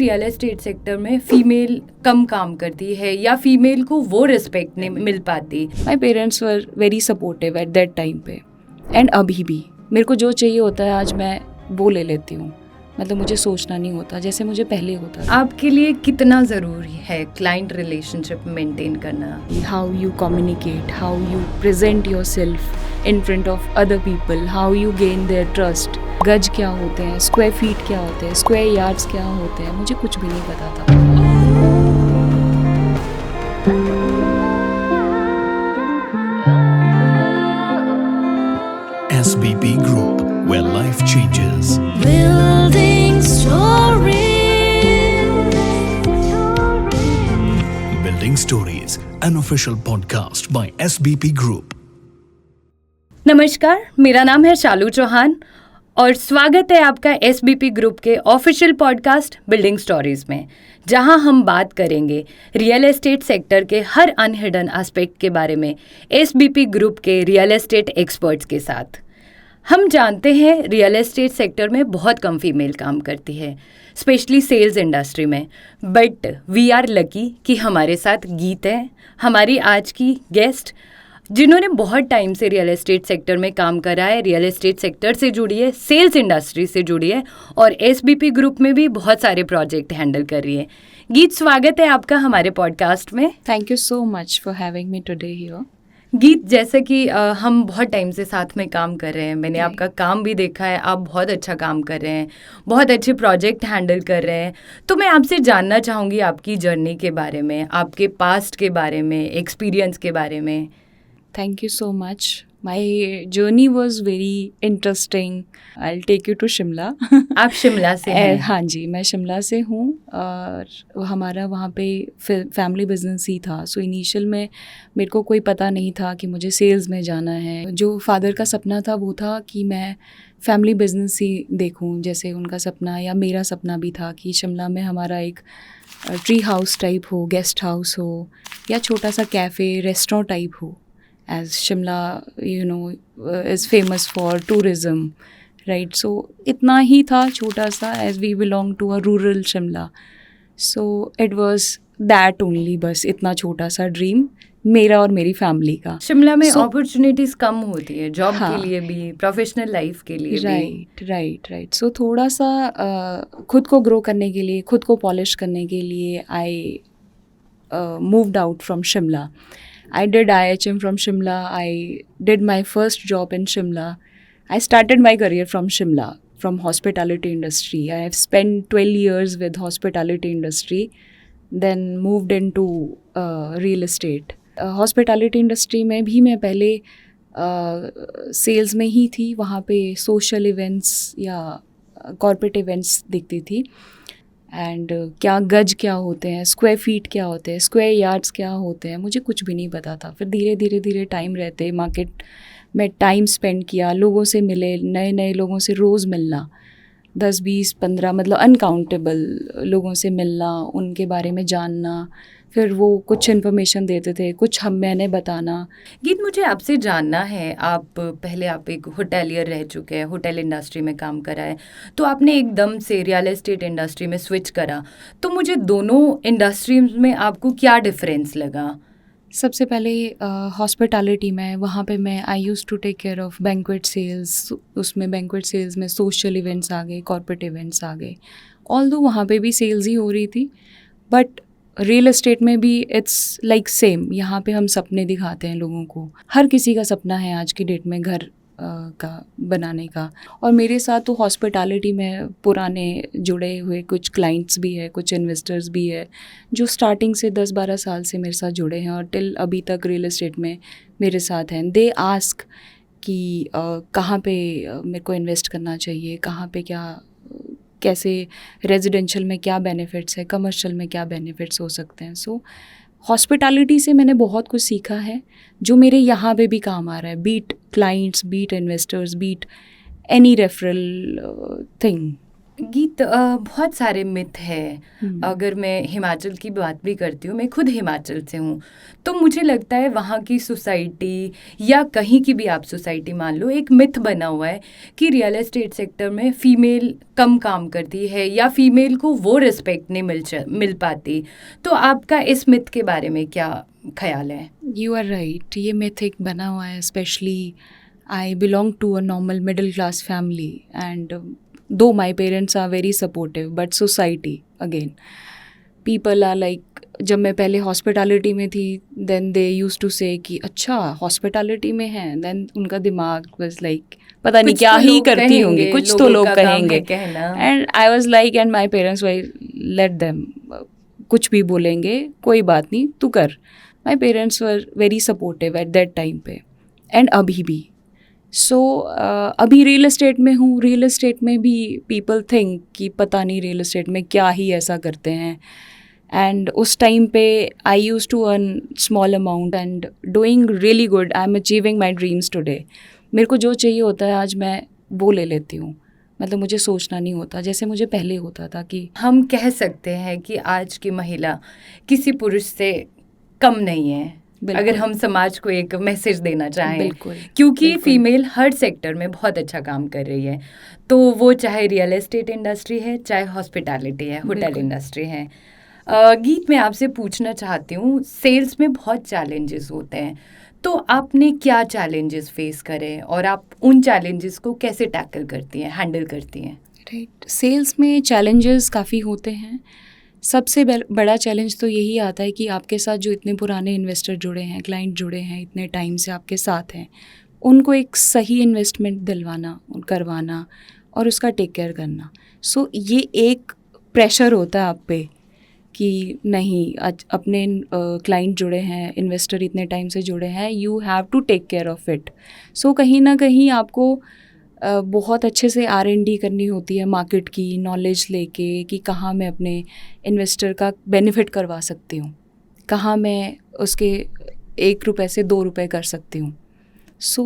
Real estate sector में female कम काम करती है या फीमेल को वो रिस्पेक्ट नहीं मिल पाती? माई parents were very supportive at that time पे, एंड अभी भी मेरे को जो चाहिए होता है आज मैं वो ले लेती हूँ। मतलब मुझे सोचना नहीं होता जैसे मुझे पहले होता था। आपके लिए कितना ज़रूरी है क्लाइंट रिलेशनशिप मेंटेन करना? How you communicate, how you present yourself in front of other people, how you gain their trust. गज क्या होते हैं, स्क्वायर फीट क्या होते हैं, स्क्वायर यार्ड्स क्या होते हैं, मुझे कुछ भी नहीं पता था। SBP Group, where life changes. Building stories. Building Stories, an official podcast by SBP Group. नमस्कार, मेरा नाम है शालू चौहान और स्वागत है आपका SBP ग्रुप के ऑफिशियल पॉडकास्ट बिल्डिंग स्टोरीज में, जहां हम बात करेंगे रियल एस्टेट सेक्टर के हर अनहिडन एस्पेक्ट के बारे में SBP ग्रुप के रियल एस्टेट एक्सपर्ट्स के साथ। हम जानते हैं रियल एस्टेट सेक्टर में बहुत कम फीमेल काम करती है, स्पेशली सेल्स इंडस्ट्री में, बट वी आर लकी कि हमारे साथ गीत है, हमारी आज की गेस्ट, जिन्होंने बहुत टाइम से रियल एस्टेट सेक्टर में काम करा है, रियल एस्टेट सेक्टर से जुड़ी है, सेल्स इंडस्ट्री से जुड़ी है और SBP ग्रुप में भी बहुत सारे प्रोजेक्ट हैंडल कर रही है। गीत, स्वागत है आपका हमारे पॉडकास्ट में। Thank you so much for having me today here. गीत, जैसे कि हम बहुत टाइम से साथ में काम कर रहे हैं, मैंने आपका काम भी देखा है, आप बहुत अच्छा काम कर रहे हैं, बहुत अच्छे प्रोजेक्ट हैंडल कर रहे हैं। तो मैं आपसे जानना चाहूँगी आपकी जर्नी के बारे में, आपके पास्ट के बारे में, एक्सपीरियंस के बारे में। Thank you so much. My journey was very interesting. I'll take you to Shimla. आप शिमला से हैं? हाँ जी, मैं शिमला से हूँ और हमारा वहाँ पे फैमिली बिजनेस ही था। सो इनिशियल में मेरे को कोई पता नहीं था कि मुझे सेल्स में जाना है। जो फादर का सपना था वो था कि मैं फैमिली बिजनेस ही देखूँ, जैसे उनका सपना या मेरा सपना भी था कि शिमला में हमारा एक ट्री हाउस टाइप हो, गेस्ट हाउस हो या छोटा सा कैफ़े रेस्टोरेंट टाइप हो। As Shimla, is famous for tourism, right? So इतना ही था छोटा सा, as we belong to a rural Shimla. So it was that only, बस इतना छोटा सा ड्रीम मेरा और मेरी फैमिली का। शिमला में अपॉर्चुनिटीज कम होती है जॉब हाँ, के लिए भी, प्रोफेशनल लाइफ के लिए भी। राइट। सो थोड़ा सा खुद को ग्रो करने के लिए, खुद को पॉलिश करने के लिए I moved out from Shimla. I did IHM from Shimla. I did my first job in Shimla. I started my career from Shimla, from hospitality industry. I have spent 12 years with hospitality industry, then moved into real estate. Hospitality industry में भी मैं पहले sales में ही थी, वहाँ पे social events या corporate events दिखती थी। एंड क्या गज क्या होते हैं, स्क्वायर फीट क्या होते हैं, स्क्वायर यार्ड्स क्या होते हैं, मुझे कुछ भी नहीं पता था। फिर धीरे धीरे टाइम रहते मार्केट में टाइम स्पेंड किया, लोगों से मिले, नए नए लोगों से रोज़ मिलना, 10 20 15 मतलब अनकाउंटेबल लोगों से मिलना, उनके बारे में जानना, फिर वो कुछ इन्फॉर्मेशन देते थे, कुछ मैंने बताना। गीत, मुझे आपसे जानना है, आप एक होटेलियर रह चुके हैं, होटल इंडस्ट्री में काम करा है, तो आपने एकदम से रियल एस्टेट इंडस्ट्री में स्विच करा, तो मुझे दोनों इंडस्ट्रीज में आपको क्या डिफरेंस लगा? सबसे पहले हॉस्पिटैलिटी में, वहाँ पे मैं I use to take care of banquet sales. उसमें बैंक्वेट सेल्स में सोशल इवेंट्स आ गए, कॉर्पोरेट इवेंट्स आ गए। ऑल्दो वहाँ पे भी सेल्स ही हो रही थी, बट रियल एस्टेट में भी इट्स लाइक सेम। यहाँ पे हम सपने दिखाते हैं लोगों को, हर किसी का सपना है आज की डेट में घर का बनाने का। और मेरे साथ तो हॉस्पिटैलिटी में पुराने जुड़े हुए कुछ क्लाइंट्स भी है, कुछ इन्वेस्टर्स भी है जो स्टार्टिंग से 10-12 साल से मेरे साथ जुड़े हैं और टिल अभी तक रियल एस्टेट में मेरे साथ हैं। दे आस्क कि कहाँ पे मेरे को इन्वेस्ट करना चाहिए, कहाँ पे क्या, कैसे रेजिडेंशियल में क्या बेनिफिट्स है, कमर्शियल में क्या बेनिफिट्स हो सकते हैं। सो हॉस्पिटैलिटी से मैंने बहुत कुछ सीखा है जो मेरे यहाँ पे भी काम आ रहा है, be it clients, be it investors, be it any referral thing. गीत बहुत सारे मिथ हैं। अगर मैं हिमाचल की बात भी करती हूँ, मैं खुद हिमाचल से हूँ, तो मुझे लगता है वहाँ की सोसाइटी या कहीं की भी आप सोसाइटी मान लो, एक मिथ बना हुआ है कि रियल एस्टेट सेक्टर में फ़ीमेल कम काम करती है या फीमेल को वो रिस्पेक्ट नहीं मिल पाती। तो आपका इस मिथ के बारे में क्या ख्याल है? यू आर राइट, ये मिथ एक बना हुआ है। Specially I belong to a normal middle class family and though my parents are very supportive, but society again people are like, जब मैं पहले हॉस्पिटैलिटी में थी देन दे यूज टू से कि अच्छा हॉस्पिटैलिटी में है, देन उनका दिमाग वाज लाइक पता नहीं कुछ क्या तो ही लोग करती होंगी, कहेंगे, कुछ तो लोगों लोग का काम है कहेंगे। कहना। And I was like, and my parents why let them, कुछ भी बोलेंगे कोई बात नहीं तू कर। My parents were very supportive at that time पे एंड अभी भी। सो अभी रियल एस्टेट में हूँ, रियल एस्टेट में भी पीपल थिंक कि पता नहीं रियल एस्टेट में क्या ही ऐसा करते हैं। एंड उस टाइम पे I use to earn small amount and doing really good. I am achieving my dreams today. मेरे को जो चाहिए होता है आज मैं वो ले लेती हूँ, मतलब मुझे सोचना नहीं होता जैसे मुझे पहले होता था कि हम कह सकते हैं कि आज की महिला किसी पुरुष से कम नहीं है, बिल्कुल। अगर हम समाज को एक मैसेज देना चाहें। बिल्कुल, क्योंकि बिल्कुल। फीमेल हर सेक्टर में बहुत अच्छा काम कर रही है, तो वो चाहे रियल एस्टेट इंडस्ट्री है, चाहे हॉस्पिटैलिटी है, होटल बिल्कुल। इंडस्ट्री है। गीत, मैं आपसे पूछना चाहती हूँ, सेल्स में बहुत चैलेंजेस होते हैं, तो आपने क्या चैलेंजेस फेस करे और आप उन चैलेंजेस को कैसे टैकल करती हैं, हैंडल करती हैं? राइट, सेल्स में चैलेंजेस काफ़ी होते हैं। सबसे बड़ा चैलेंज तो यही आता है कि आपके साथ जो इतने पुराने इन्वेस्टर जुड़े हैं, क्लाइंट जुड़े हैं, इतने टाइम से आपके साथ हैं, उनको एक सही इन्वेस्टमेंट दिलवाना, करवाना और उसका टेक केयर करना। सो ये एक प्रेशर होता है आप पे कि नहीं, आज अपने क्लाइंट जुड़े हैं, इन्वेस्टर इतने टाइम से जुड़े हैं, you have to take care of it. So कहीं ना कहीं आपको बहुत अच्छे से R&D करनी होती है, मार्केट की नॉलेज लेके कि कहाँ मैं अपने इन्वेस्टर का बेनिफिट करवा सकती हूँ, कहाँ मैं उसके 1 रुपए से 2 रुपए कर सकती हूँ। सो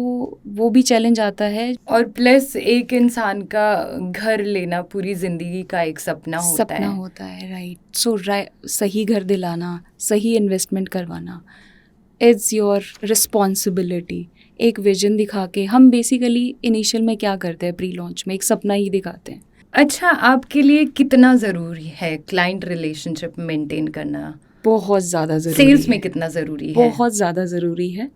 वो भी चैलेंज आता है। और प्लस एक इंसान का घर लेना पूरी ज़िंदगी का एक सपना होता है। राइट। सो सही घर दिलाना, सही इन्वेस्टमेंट करवाना इज़ योर रिस्पॉन्सिबिलिटी। एक विजन दिखा के हम बेसिकली इनिशियल में क्या करते हैं, प्री लॉन्च में एक सपना ही दिखाते हैं। अच्छा, आपके लिए कितना ज़रूरी है क्लाइंट रिलेशनशिप मेंटेन करना? बहुत ज़्यादा ज़रूरी है। सेल्स में कितना ज़रूरी है? बहुत ज़्यादा ज़रूरी है।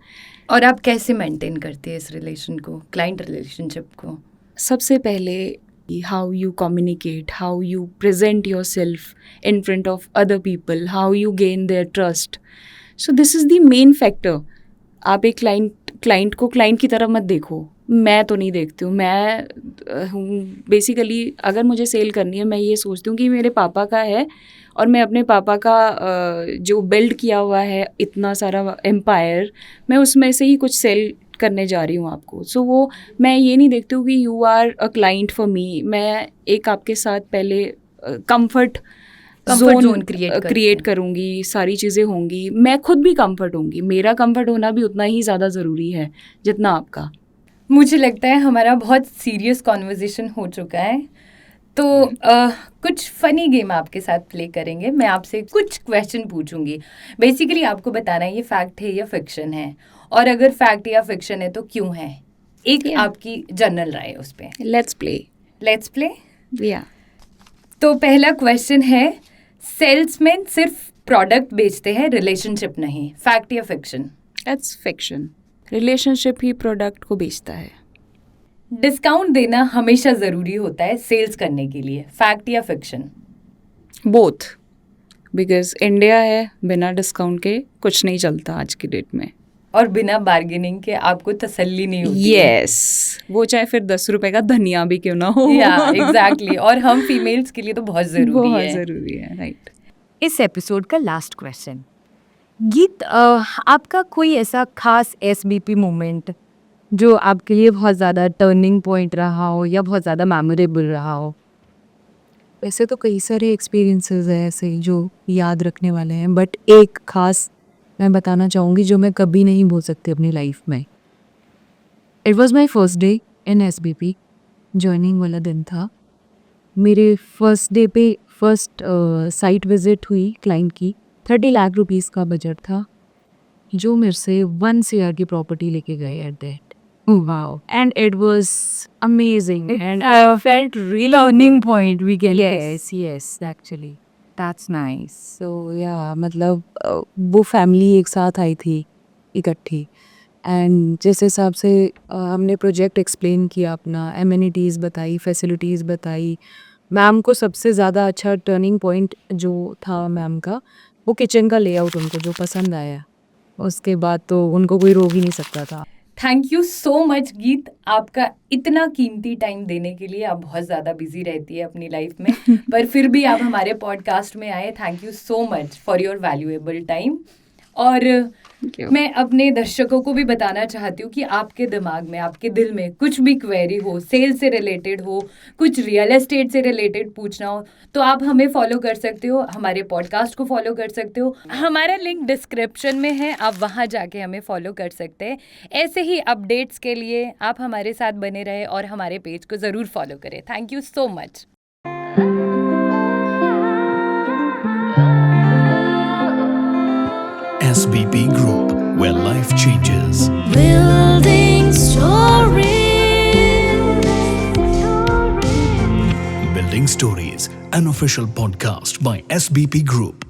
और आप कैसे मेंटेन करते हैं इस रिलेशन को, क्लाइंट रिलेशनशिप को? सबसे पहले how you communicate, how you present yourself in front of other people, how you gain their trust. So this is the main factor. आप एक क्लाइंट को क्लाइंट की तरह मत देखो। मैं तो नहीं देखती हूँ, मैं हूँ बेसिकली, अगर मुझे सेल करनी है मैं ये सोचती हूँ कि मेरे पापा का है और मैं अपने पापा का जो बिल्ड किया हुआ है इतना सारा एम्पायर, मैं उसमें से ही कुछ सेल करने जा रही हूँ आपको। सो वो मैं ये नहीं देखती हूँ कि you are a client for me. मैं एक आपके साथ पहले कंफर्ट जोन क्रिएट करूँगी, सारी चीज़ें होंगी, मैं खुद भी कंफर्ट होंगी। मेरा कंफर्ट होना भी उतना ही ज़्यादा ज़रूरी है जितना आपका। मुझे लगता है हमारा बहुत सीरियस कॉन्वर्जेशन हो चुका है, तो कुछ फ़नी गेम आपके साथ प्ले करेंगे। मैं आपसे कुछ क्वेश्चन पूछूंगी, बेसिकली आपको बताना है ये फैक्ट है या फिक्शन है, और अगर फैक्ट या फिक्शन है तो क्यों है, एक आपकी जनरल राय उस पर। Let's play. या तो पहला क्वेश्चन है, सेल्समैन सिर्फ प्रोडक्ट बेचते हैं, रिलेशनशिप नहीं, फैक्ट या fiction? It's fiction. Relationship he product को बेचता है। डिस्काउंट देना हमेशा ज़रूरी होता है सेल्स करने के लिए, फैक्ट या फिक्शन? बोथ, बिकॉज इंडिया है, बिना डिस्काउंट के कुछ नहीं चलता आज की डेट में, और बिना बार्गेनिंग के आपको तसल्ली नहीं होती। यस, वो चाहे फिर 10 रुपए का धनिया भी क्यों ना हो। या एग्जैक्टली, और हम फीमेल्स के लिए तो बहुत ज़रूरी है। राइट। इस एपिसोड का लास्ट क्वेश्चन, गीत, आपका कोई ऐसा खास SBP मोमेंट जो आपके लिए बहुत ज़्यादा टर्निंग पॉइंट रहा हो या बहुत ज़्यादा मेमोरेबल रहा हो? वैसे तो कई सारे एक्सपीरियंसेस हैं ऐसे जो याद रखने वाले हैं, बट एक खास मैं बताना चाहूँगी जो मैं कभी नहीं भूल सकती अपनी लाइफ में। It was my first day in SBP, joining वाला दिन था, मेरे फर्स्ट डे पे फर्स्ट साइट विजिट हुई क्लाइंट की, 30 लाख रुपीस का बजट था, जो मेरे से 1 CR की प्रॉपर्टी लेके गए at that. Wow. And it was amazing. And I felt really learning point we can. Yes, actually. That's nice. So yeah, मतलब वो फैमिली एक साथ आई थी इकट्ठी, एंड जिस हिसाब से हमने प्रोजेक्ट एक्सप्लेन किया, अपना एमिनिटीज़ बताई, फैसिलिटीज़ बताई, मैम को सबसे ज़्यादा अच्छा टर्निंग पॉइंट जो था मैम का, वो किचन का लेआउट उनको जो पसंद आया, उसके बाद तो उनको कोई रोक ही नहीं सकता था. थैंक यू सो मच गीत, आपका इतना कीमती टाइम देने के लिए. आप बहुत ज़्यादा बिजी रहती है अपनी लाइफ में, पर फिर भी आप हमारे पॉडकास्ट में आए. Thank you so much for your valuable time. और मैं अपने दर्शकों को भी बताना चाहती हूँ कि आपके दिमाग में, आपके दिल में कुछ भी क्वेरी हो, सेल से रिलेटेड हो, कुछ रियल एस्टेट से रिलेटेड पूछना हो, तो आप हमें फॉलो कर सकते हो, हमारे पॉडकास्ट को फॉलो कर सकते हो. हमारा लिंक डिस्क्रिप्शन में है, आप वहाँ जाके हमें फॉलो कर सकते हैं. ऐसे ही अपडेट्स के लिए आप हमारे साथ बने रहे और हमारे पेज को ज़रूर फॉलो करें. Thank you so much. SBP Group, where life changes. Building stories. Building Stories, an official podcast by SBP Group.